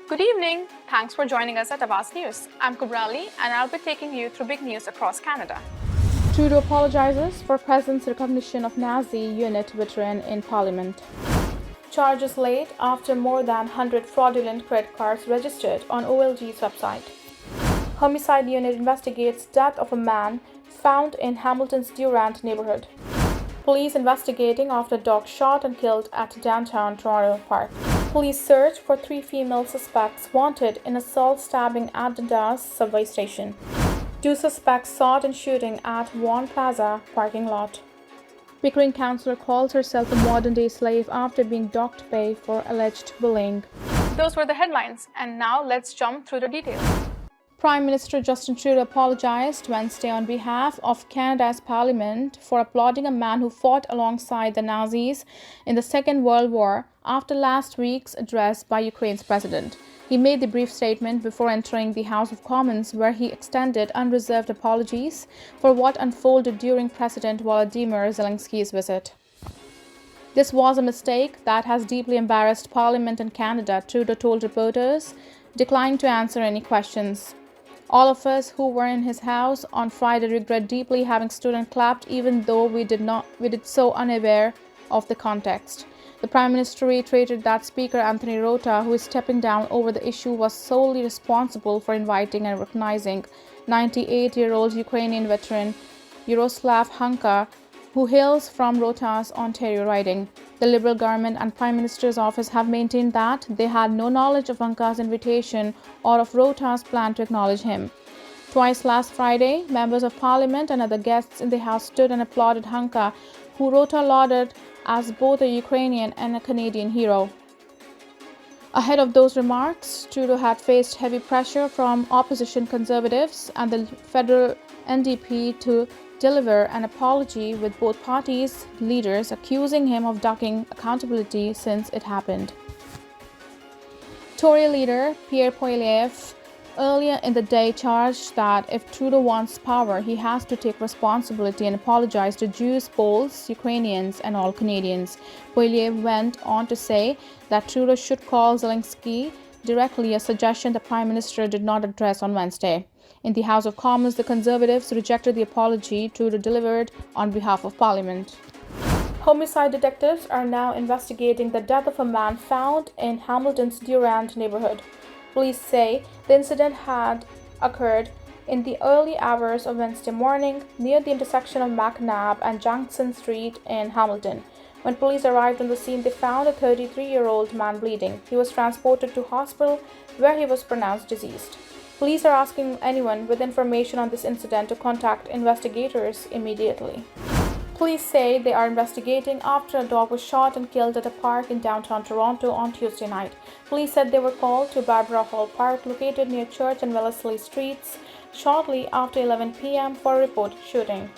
Good evening. Thanks for joining us at Awaz News. I'm Kubrali and I'll be taking you through big news across Canada. Trudeau apologizes for President's recognition of Nazi unit veteran in Parliament. Charges laid after more than 100 fraudulent credit cards registered on OLG's website. Homicide unit investigates death of a man found in Hamilton's Durant neighborhood. Police investigating after dog shot and killed at downtown Toronto Park. Police search for 3 female suspects wanted in assault stabbing at the Dallas subway station. 2 suspects sought in shooting at Vaughan Plaza parking lot. Pickering councillor calls herself a modern-day slave after being docked pay for alleged bullying. Those were the headlines, and now let's jump through the details. Prime Minister Justin Trudeau apologized Wednesday on behalf of Canada's Parliament for applauding a man who fought alongside the Nazis in the Second World War after last week's address by Ukraine's president. He made the brief statement before entering the House of Commons, where he extended unreserved apologies for what unfolded during President Volodymyr Zelensky's visit. This was a mistake that has deeply embarrassed Parliament and Canada, Trudeau told reporters, declining to answer any questions. All of us who were in his house on Friday regret deeply having stood and clapped, even though we did so unaware of the context. The Prime Minister reiterated that Speaker Anthony Rota, who is stepping down over the issue, was solely responsible for inviting and recognizing 98-year-old Ukrainian veteran Yaroslav Hanka, who hails from Rota's Ontario riding. The Liberal government and Prime Minister's office have maintained that they had no knowledge of Hanka's invitation or of Rota's plan to acknowledge him. Twice last Friday, members of Parliament and other guests in the House stood and applauded Hanka, who Rota lauded as both a Ukrainian and a Canadian hero. Ahead of those remarks, Trudeau had faced heavy pressure from opposition Conservatives and the federal NDP to deliver an apology, with both parties' leaders accusing him of ducking accountability since it happened. Tory leader Pierre Poilievre earlier in the day charged that if Trudeau wants power, he has to take responsibility and apologize to Jews, Poles, Ukrainians, and all Canadians. Poilievre went on to say that Trudeau should call Zelensky directly, a suggestion the Prime Minister did not address on Wednesday. In the House of Commons, the Conservatives rejected the apology Trudeau delivered on behalf of Parliament. Homicide detectives are now investigating the death of a man found in Hamilton's Durant neighborhood. Police say the incident had occurred in the early hours of Wednesday morning near the intersection of McNabb and Jackson Street in Hamilton. When police arrived on the scene, they found a 33-year-old man bleeding. He was transported to hospital, where he was pronounced deceased. Police are asking anyone with information on this incident to contact investigators immediately. Police say they are investigating after a dog was shot and killed at a park in downtown Toronto on Tuesday night. Police said they were called to Barbara Hall Park, located near Church and Wellesley Streets, shortly after 11 p.m. for a reported shooting.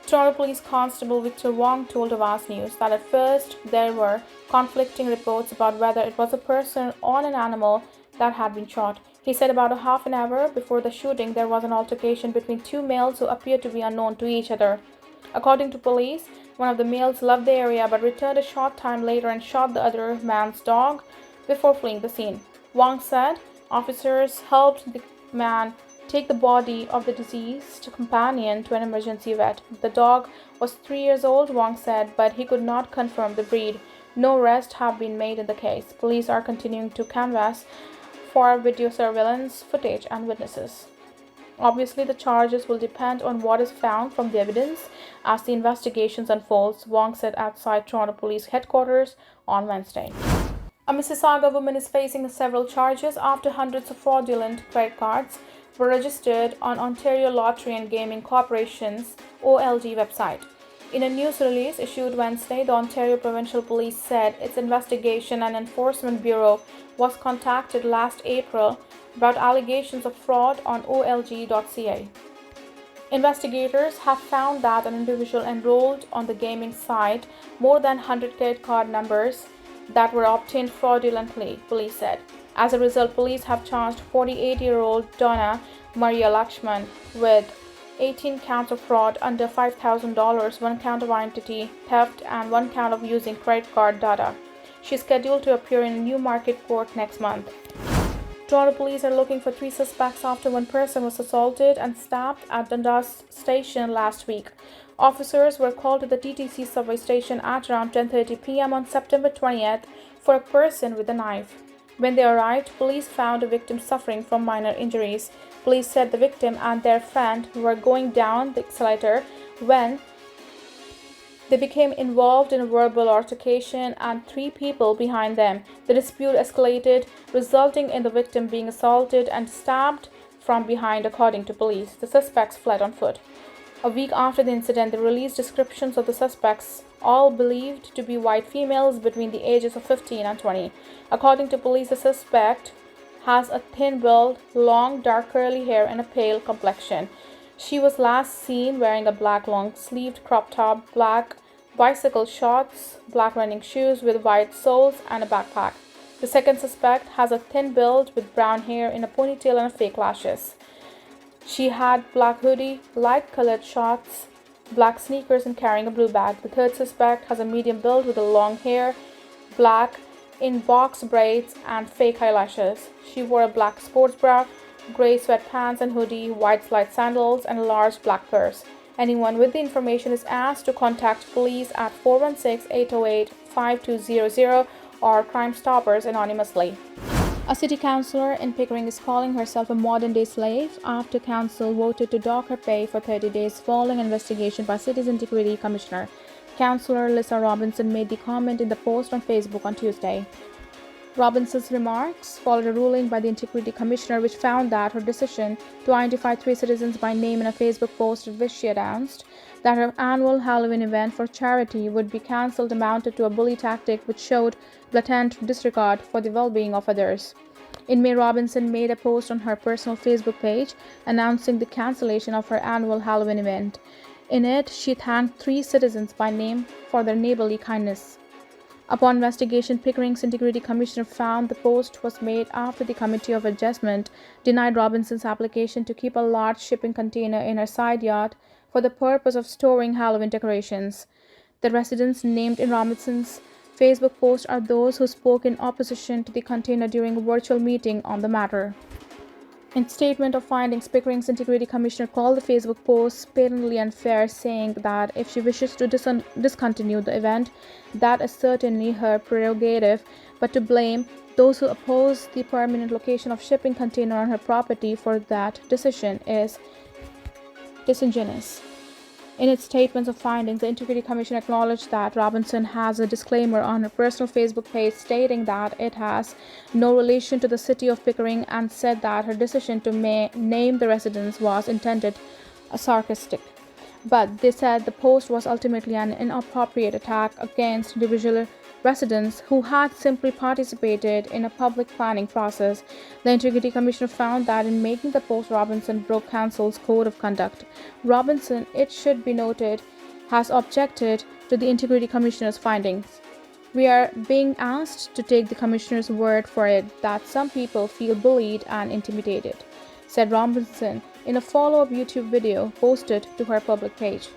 Toronto Police Constable Victor Wong told Awaz News that at first there were conflicting reports about whether it was a person or an animal that had been shot. He said about a half an hour before the shooting, there was an altercation between 2 males who appeared to be unknown to each other. According to police, one of the males left the area but returned a short time later and shot the other man's dog before fleeing the scene. Wong said officers helped the man take the body of the deceased companion to an emergency vet. The dog was 3 years old, Wong said, but he could not confirm the breed. No arrests have been made in the case. Police are continuing to canvass for video surveillance footage and witnesses. Obviously, the charges will depend on what is found from the evidence as the investigations unfolds, Wong said outside Toronto Police Headquarters on Wednesday. A Mississauga woman is facing several charges after hundreds of fraudulent credit cards were registered on Ontario Lottery and Gaming Corporation's OLG website. In a news release issued Wednesday, the Ontario Provincial Police said its Investigation and Enforcement Bureau was contacted last April about allegations of fraud on OLG.ca. Investigators have found that an individual enrolled on the gaming site more than 100 credit card numbers that were obtained fraudulently, police said. As a result, police have charged 48-year-old Donna Maria Lakshman with 18 counts of fraud under $5,000, 1 count of identity theft, and 1 count of using credit card data. She's scheduled to appear in a Newmarket court next month. Toronto police are looking for 3 suspects after one person was assaulted and stabbed at Dundas station last week. Officers were called to the TTC subway station at around 10:30 p.m. on September 20th for a person with a knife. When they arrived, police found a victim suffering from minor injuries. Police said the victim and their friend were going down the escalator when they became involved in a verbal altercation and 3 people behind them. The dispute escalated, resulting in the victim being assaulted and stabbed from behind, according to police. The suspects fled on foot. A week after the incident, they released descriptions of the suspects, all believed to be white females between the ages of 15 and 20. According to police, the suspect has a thin build, long dark curly hair, and a pale complexion. She was last seen wearing a black long-sleeved crop top, black bicycle shorts, black running shoes with white soles, and a backpack. The second suspect has a thin build with brown hair in a ponytail and fake lashes. She had black hoodie, light-colored shorts, black sneakers, and carrying a blue bag. The third suspect has a medium build with a long hair, black in box braids, and fake eyelashes. She wore a black sports bra, gray sweatpants and hoodie, white slide sandals, and a large black purse. Anyone with the information is asked to contact police at 416-808-5200 or Crime Stoppers anonymously. A city councillor in Pickering is calling herself a modern-day slave after council voted to dock her pay for 30 days following an investigation by City's Integrity Commissioner. Councillor Lisa Robinson made the comment in the post on Facebook on Tuesday. Robinson's remarks followed a ruling by the Integrity Commissioner which found that her decision to identify 3 citizens by name in a Facebook post in which she announced that her annual Halloween event for charity would be cancelled amounted to a bully tactic which showed blatant disregard for the well-being of others. In May, Robinson made a post on her personal Facebook page announcing the cancellation of her annual Halloween event. In it, she thanked 3 citizens by name for their neighborly kindness. Upon investigation, Pickering's Integrity Commissioner found the post was made after the Committee of Adjustment denied Robinson's application to keep a large shipping container in her side yard for the purpose of storing Halloween decorations. The residents named in Robinson's Facebook post are those who spoke in opposition to the container during a virtual meeting on the matter. In statement of findings, Pickering's Integrity Commissioner called the Facebook post patently unfair, saying that if she wishes to discontinue the event, that is certainly her prerogative, but to blame those who oppose the permanent location of shipping container on her property for that decision is disingenuous. In its statements of findings, the Integrity Commission acknowledged that Robinson has a disclaimer on her personal Facebook page stating that it has no relation to the city of Pickering and said that her decision to name the residents was intended sarcastic. But they said the post was ultimately an inappropriate attack against individual residents who had simply participated in a public planning process. The Integrity Commissioner found that in making the post, Robinson broke council's code of conduct. Robinson, it should be noted, has objected to the Integrity Commissioner's findings. We are being asked to take the Commissioner's word for it that some people feel bullied and intimidated, said Robinson in a follow-up YouTube video posted to her public page.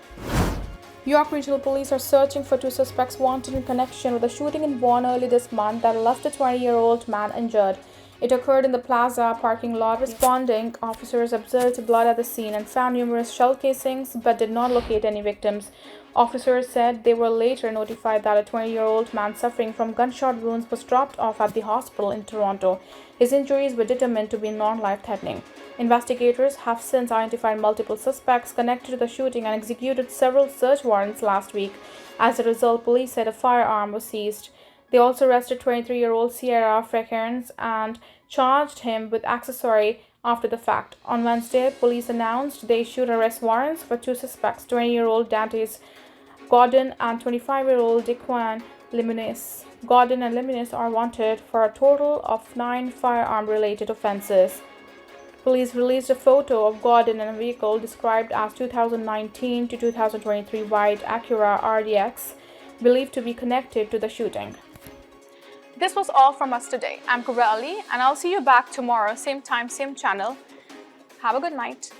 York Regional Police are searching for 2 suspects wanted in connection with a shooting in Vaughan early this month that left a 20-year-old man injured. It occurred in the plaza parking lot. Responding officers observed blood at the scene and found numerous shell casings but did not locate any victims. Officers said they were later notified that a 20-year-old man suffering from gunshot wounds was dropped off at the hospital in Toronto. His injuries were determined to be non-life-threatening. Investigators have since identified multiple suspects connected to the shooting and executed several search warrants last week. As a result, police said a firearm was seized. They also arrested 23-year-old Sierra Frecairns and charged him with accessory after the fact. On Wednesday, police announced they issued arrest warrants for 2 suspects, 20-year-old Dantes Gordon and 25-year-old Dequan Liminis. Gordon and Liminis are wanted for a total of 9 firearm-related offenses. Police released a photo of Gordon in a vehicle described as 2019 to 2023 white Acura RDX, believed to be connected to the shooting. This was all from us today. I'm Kubra Ali, and I'll see you back tomorrow, same time, same channel. Have a good night.